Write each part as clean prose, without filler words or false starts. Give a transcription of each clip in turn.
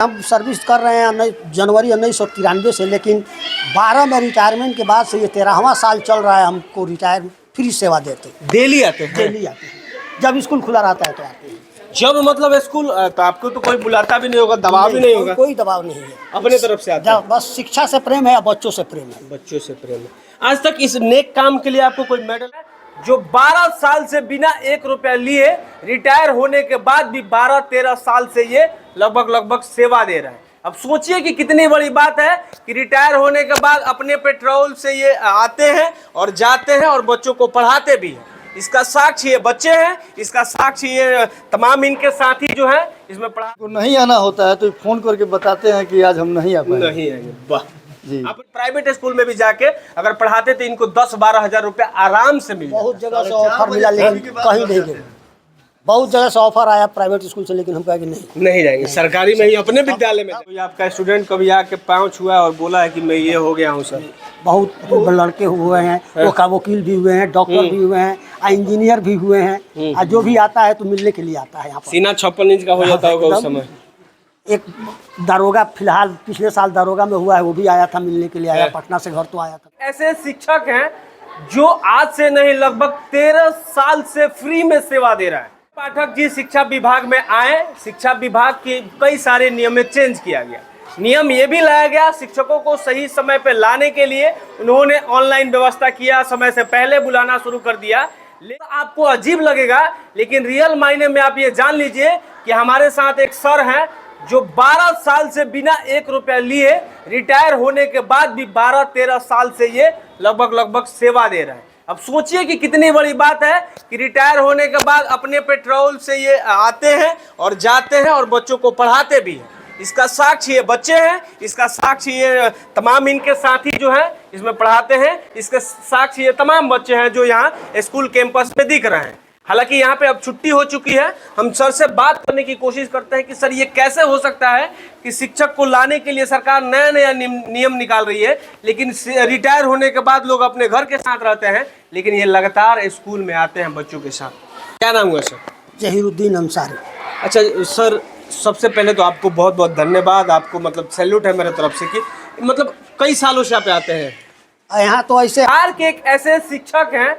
हम सर्विस कर रहे हैं जनवरी 1993 से, लेकिन 12 में रिटायरमेंट के बाद से ये 13वां साल चल रहा है। हमको रिटायर फ्री सेवा देते डेली आते हैं? डेली आते हैं, जब स्कूल खुला रहता है तो आते हैं। जब मतलब स्कूल तो आपको तो कोई बुलाता भी नहीं होगा, दबाव भी नहीं होगा? कोई दबाव नहीं है, अपने तरफ से आता है? बस शिक्षा से प्रेम है, बच्चों से प्रेम है। बच्चों से प्रेम है। आज तक इस नेक काम के लिए आपको कोई मेडल है? जो 12 साल से बिना 1 रुपया लिए रिटायर होने के बाद भी 12-13 साल से ये लगभग सेवा दे रहा है। अब सोचिए कि कितनी बड़ी बात है कि रिटायर होने के बाद अपने पेट्रोल से ये आते हैं और जाते हैं और बच्चों को पढ़ाते भी हैं। इसका साक्षी ये बच्चे हैं, इसका साक्षी ये तमाम इनके साथी जो है इसमें पढ़ा। को नहीं आना होता है तो फोन करके बताते हैं कि आज हम नहीं आ पाए। नहीं आएंगे। वाह जी। आप प्राइवेट स्कूल में भी जाके अगर पढ़ाते तो इनको 10-12 हजार रुपया आराम से मिल जाता। बहुत जगह से ऑफर मिला, लेकिन कहीं नहीं गए। बहुत जगह से ऑफर आया प्राइवेट स्कूल से, लेकिन हम कहे कि नहीं जाएंगे, सरकारी में ही अपने विद्यालय में। कोई आपका स्टूडेंट कभी आके पाँव छुआ और बोला है कि मैं ये हो गया हूँ सर? बहुत लड़के हुए हैं, वकील भी हुए हैं, डॉक्टर भी हुए हैं, इंजीनियर भी हुए हैं। और जो भी आता है तो मिलने के लिए आता है यहाँ पर। सीना 56 इंच का हो जाता होगा उस समय। एक दारोगा फिलहाल पिछले साल दारोगा में हुआ है, वो भी आया था, मिलने के लिए आया, पटना से घर तो आया था। ऐसे शिक्षक हैं जो आज से नहीं लगभग 13 साल से फ्री में सेवा दे रहा है। पाठक जी शिक्षा विभाग में आए, शिक्षा विभाग के कई सारे नियम में चेंज किया गया। नियम ये भी लाया गया, शिक्षकों को सही समय पे लाने के लिए उन्होंने ऑनलाइन व्यवस्था किया, समय से पहले बुलाना शुरू कर दिया। लेकिन आपको अजीब लगेगा, लेकिन रियल मायने में आप ये जान लीजिए कि हमारे साथ एक सर हैं जो 12 साल से बिना 1 रुपया लिए रिटायर होने के बाद भी 12-13 साल से ये लगभग सेवा दे रहे हैं। अब सोचिए कि कितनी बड़ी बात है कि रिटायर होने के बाद अपने पेट्रोल से ये आते हैं और जाते हैं और बच्चों को पढ़ाते भी हैं। इसका साक्षी ये बच्चे हैं, इसका साक्षी ये तमाम इनके साथी जो हैं इसमें पढ़ाते हैं, इसके साक्षी ये तमाम बच्चे हैं जो यहाँ स्कूल कैंपस में दिख रहे हैं। हालांकि यहाँ पे अब छुट्टी हो चुकी है। हम सर से बात करने की कोशिश करते हैं कि सर ये कैसे हो सकता है कि शिक्षक को लाने के लिए सरकार नया नियम निकाल रही है, लेकिन रिटायर होने के बाद लोग अपने घर के साथ रहते हैं, लेकिन ये लगातार स्कूल में आते हैं बच्चों के साथ। क्या नाम हुआ सर? जहीरुद्दीन अंसारी। अच्छा सर, सबसे पहले तो आपको बहुत बहुत धन्यवाद, आपको मतलब सैल्यूट है मेरे तरफ से कि मतलब कई सालों से आप आते हैं यहाँ। तो ऐसे के एक ऐसे शिक्षक हैं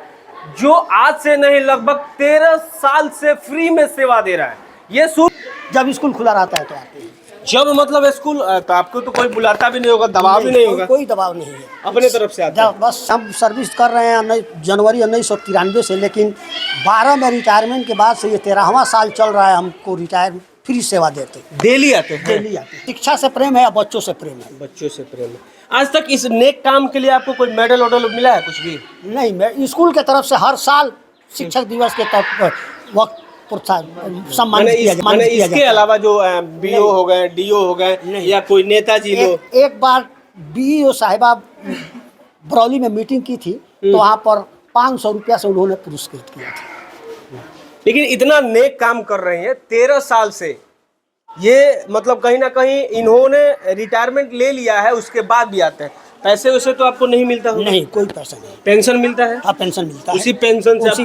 जो आज से नहीं लगभग 13 साल से फ्री में सेवा दे रहा है। ये जब स्कूल खुला रहता है तो आते हैं। जब मतलब स्कूल तो आपको तो कोई बुलाता भी नहीं होगा, दबाव भी नहीं होगा? कोई दबाव नहीं है, अपने तरफ से आता है। बस हम सर्विस कर रहे हैं जनवरी 1993 से, लेकिन 12 में रिटायरमेंट के बाद से ये 13वां साल चल रहा है। हमको रिटायर फ्री सेवा देते डेली आते हैं? डेली आते हैं। शिक्षा से प्रेम है, बच्चों से प्रेम है। बच्चों से प्रेम है। आज तक इस नेक काम के लिए आपको कोई मेडल वोडल मिला है? कुछ भी नहीं, मैं स्कूल के तरफ से हर साल शिक्षक दिवस के वक्त सम्मानित किया जाता है। इसके अलावा जो बीओ हो गए, डीओ हो गए या कोई नेताजी लोग? एक बार बीईओ साहिबा बरौली में मीटिंग की थी, तो वहाँ पर 500 रुपया से उन्होंने पुरस्कृत किया था। लेकिन इतना नेक काम कर रहे हैं 13 साल से, ये मतलब कहीं ना कहीं इन्होंने रिटायरमेंट ले लिया है, उसके बाद भी आते हैं। पैसे वैसे तो आपको नहीं मिलता होगा? नहीं, कोई पैसा नहीं। पेंशन मिलता है? हाँ, पेंशन मिलता है। उसी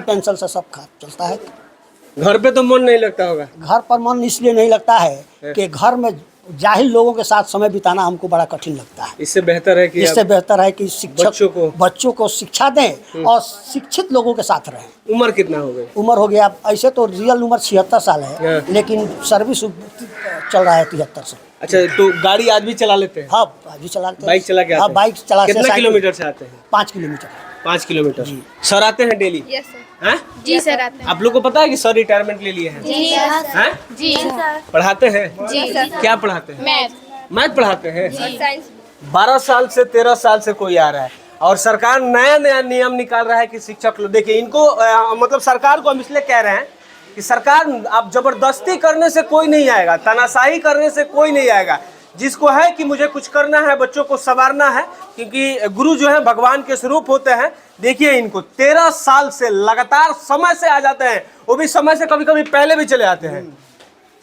पेंशन से सब खा चलता है। घर पे तो मन नहीं लगता होगा? घर पर मन इसलिए नहीं लगता है कि घर में जाहिल लोगों के साथ समय बिताना हमको बड़ा कठिन लगता है। इससे बेहतर है कि शिक्षक बच्चों को शिक्षा दें और शिक्षित लोगों के साथ रहें। उम्र कितना हो गई? उम्र हो गया, ऐसे तो रियल उम्र 76 साल है, लेकिन सर्विस चल रहा है 73 से। अच्छा, तो गाड़ी आज भी चला लेते हैं? हाँ, आज भी चलाते हैं। बाइक चला के आते हैं? हाँ, बाइक चला। कितना किलोमीटर से आते हैं? 5 किलोमीटर। 5 किलोमीटर। सर आते हैं डेली? Yes sir. हैं? जी सर आते हैं। आप लोग को पता है कि सर रिटायरमेंट ले लिए हैं? जी सर। हैं? जी सर। पढ़ाते हैं? जी सर। क्या पढ़ाते हैं? मैथ पढ़ाते हैं? साइंस। 12 साल से 13 साल से कोई आ रहा है और सरकार नया नियम निकाल रहा है कि शिक्षक लोग, देखिए इनको मतलब सरकार को हम इसलिए कह रहे हैं कि सरकार अब जबरदस्ती करने से कोई नहीं आएगा, तानाशाही करने से कोई नहीं आएगा। जिसको है कि मुझे कुछ करना है, बच्चों को संवारना है, क्योंकि गुरु जो है भगवान के स्वरूप होते हैं। देखिए इनको 13 साल से लगातार समय से आ जाते हैं, वो भी समय से कभी कभी पहले भी चले आते हैं।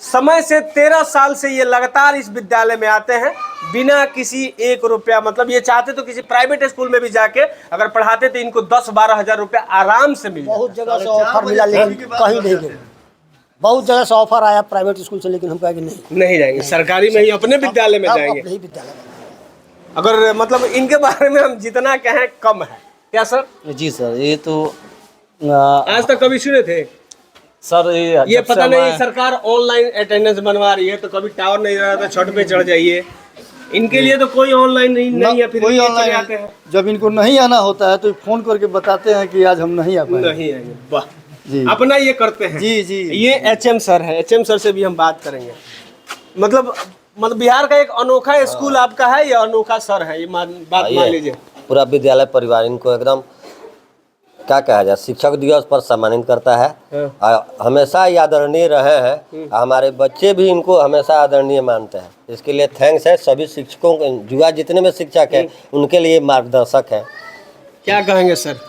समय से 13 साल से ये लगातार इस विद्यालय में आते हैं बिना किसी 1 रुपया, मतलब ये चाहते तो किसी प्राइवेट स्कूल में भी जाके अगर पढ़ाते तो इनको 10-12 हजार रुपया आराम से मिल जाता। बहुत जगह से ऑफर मिला, लेकिन कहीं नहीं गए। बहुत जगह से ऑफर आया प्राइवेट स्कूल से, लेकिन हम कहा कि नहीं जाएंगे, सरकारी में ही अपने विद्यालय में अब जाएंगे। अपने ही विद्यालय में। अगर मतलब इनके बारे में हम जितना कहें कम है, क्या सर? जी सर, ये तो आज तक कभी सुने थे? सर ये जब से पता हम नहीं आए- सरकार ऑनलाइन अटेंडेंस बनवा रही है, तो कभी टावर नहीं रहा था, छत पे चढ़ जाइए। इनके लिए तो कोई ऑनलाइन नहीं है, फिर कोई ये चले ऑनलाइन आते हैं। जब इनको नहीं आना होता है तो फोन करके बताते हैं कि आज हम नहीं आ पाए। नहीं आएंगे, वाह, जी अपना ये करते हैं। जी जी। ये एचएम सर है, एचएम सर से भी हम बात करेंगे। मतलब बिहार का एक अनोखा स्कूल आपका है, ये अनोखा सर है, ये बात मान लीजिए। पूरा विद्यालय परिवार इनको एकदम क्या कहा जाए, शिक्षक दिवस पर सम्मानित करता है। हमेशा ही आदरणीय रहे हैं, हमारे बच्चे भी इनको हमेशा आदरणीय मानते हैं। इसके लिए थैंक्स है सभी शिक्षकों को, युवा जितने में शिक्षक हैं उनके लिए मार्गदर्शक हैं। क्या कहेंगे सर?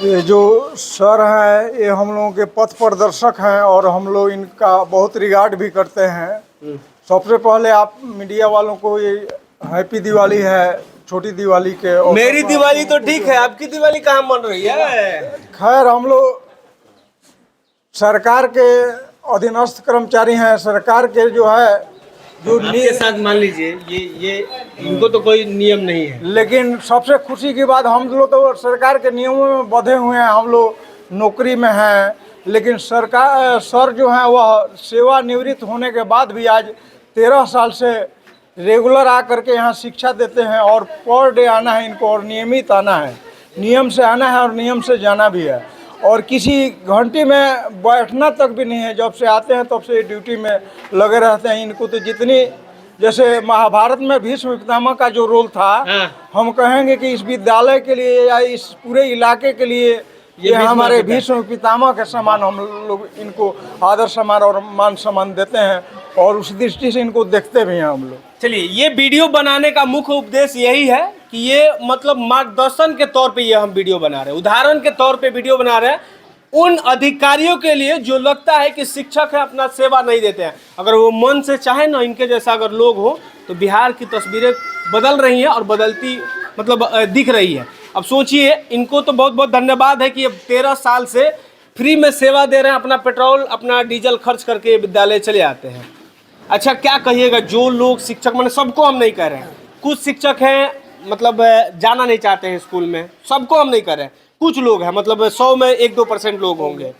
ये जो सर हैं ये हम लोगों के पथ प्रदर्शक हैं और हम लोग इनका बहुत रिगार्ड भी करते हैं। सबसे पहले आप मीडिया वालों को ये हैप्पी दिवाली है, छोटी दिवाली के अवसर मेरी पर दिवाली तो ठीक है, आपकी दिवाली कहाँ मन रही है? खैर हम लोग सरकार के अधीनस्थ कर्मचारी हैं। सरकार के जो है जो आपके साथ मान लीजिए ये इनको तो कोई नियम नहीं है, लेकिन सबसे खुशी की बात हम लोग तो सरकार के नियमों में बंधे हुए हैं, हम लोग नौकरी में हैं। लेकिन सरकार सर जो हैं वह सेवानिवृत्त होने के बाद भी आज 13 साल से रेगुलर आकर के यहाँ शिक्षा देते हैं और पर डे आना है इनको और नियमित आना है, नियम से आना है और नियम से जाना भी है। और किसी घंटी में बैठना तक भी नहीं है, जब से आते हैं तब से ड्यूटी में लगे रहते हैं। इनको तो जितनी जैसे महाभारत में भीष्म पितामह का जो रोल था, हम कहेंगे कि इस विद्यालय के लिए या इस पूरे इलाके के लिए ये हमारे भीष्म पितामह के समान हम लोग इनको आदर सम्मान और मान सम्मान देते हैं और उस दृष्टि से इनको देखते भी हैं हम लोग। चलिए, ये वीडियो बनाने का मुख्य उद्देश्य यही है कि ये मतलब मार्गदर्शन के तौर पे ये हम वीडियो बना रहे हैं, उदाहरण के तौर पे वीडियो बना रहे हैं उन अधिकारियों के लिए जो लगता है कि शिक्षक है अपना सेवा नहीं देते हैं। अगर वो मन से चाहे ना, इनके जैसा अगर लोग हो तो बिहार की तस्वीरें बदल रही हैं और बदलती मतलब दिख रही है। अब सोचिए, इनको तो बहुत बहुत धन्यवाद है कि अब 13 साल से फ्री में सेवा दे रहे हैं, अपना पेट्रोल अपना डीजल खर्च करके विद्यालय चले आते हैं। अच्छा, क्या कहिएगा जो लोग शिक्षक, मैंने सबको हम नहीं कह रहे हैं, कुछ शिक्षक हैं मतलब जाना नहीं चाहते हैं स्कूल में, सबको हम नहीं कह रहे हैं, कुछ लोग हैं मतलब 100 में 1-2% लोग होंगे,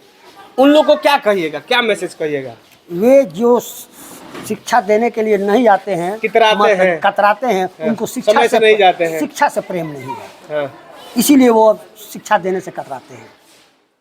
उन लोगों को क्या कहिएगा, क्या मैसेज कहिएगा? वे जो शिक्षा देने के लिए नहीं आते हैं, कतराते हैं, उनको समय से नहीं जाते हैं, शिक्षा से प्रेम नहीं है, हाँ। इसीलिए वो शिक्षा देने से कतराते हैं।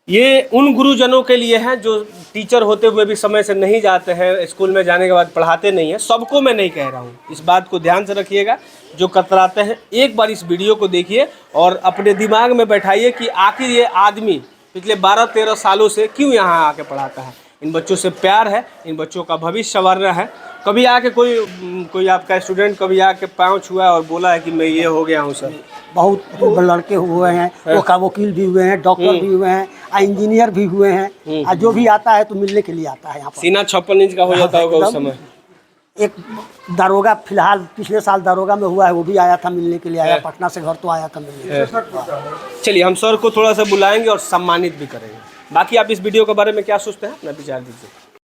ये उन गुरुजनों के लिए है जो टीचर होते हुए भी समय से नहीं जाते हैं, स्कूल में जाने के बाद पढ़ाते नहीं हैं। सबको मैं नहीं कह रहा हूँ, इस बात को ध्यान से रखिएगा। जो कतराते हैं, एक बार इस वीडियो को देखिए और अपने दिमाग में बैठाइए कि आखिर ये आदमी पिछले 12-13 सालों से क्यों यहाँ आके पढ़ाता है। इन बच्चों से प्यार है, इन बच्चों का भविष्य संवारना है। कभी आके कोई आपका स्टूडेंट कभी आके पाँव छुआ और बोला है कि मैं ये हो गया हूँ सर? बहुत लड़के हुए हैं, वो का वकील भी हुए हैं, डॉक्टर भी हुए हैं, इंजीनियर भी हुए हैं, और जो भी आता है तो मिलने के लिए आता है यहाँ पर। सीना 56 इंच का हो जाता होगा उस समय। एक दारोगा फिलहाल पिछले साल दारोगा में हुआ है, वो भी आया था मिलने के लिए, आया पटना से घर तो आया था मिलने। चलिए, हम सर को थोड़ा सा बुलाएंगे और सम्मानित भी करेंगे। बाकी आप इस वीडियो के बारे में क्या सोचते हैं, अपना विचार दीजिए।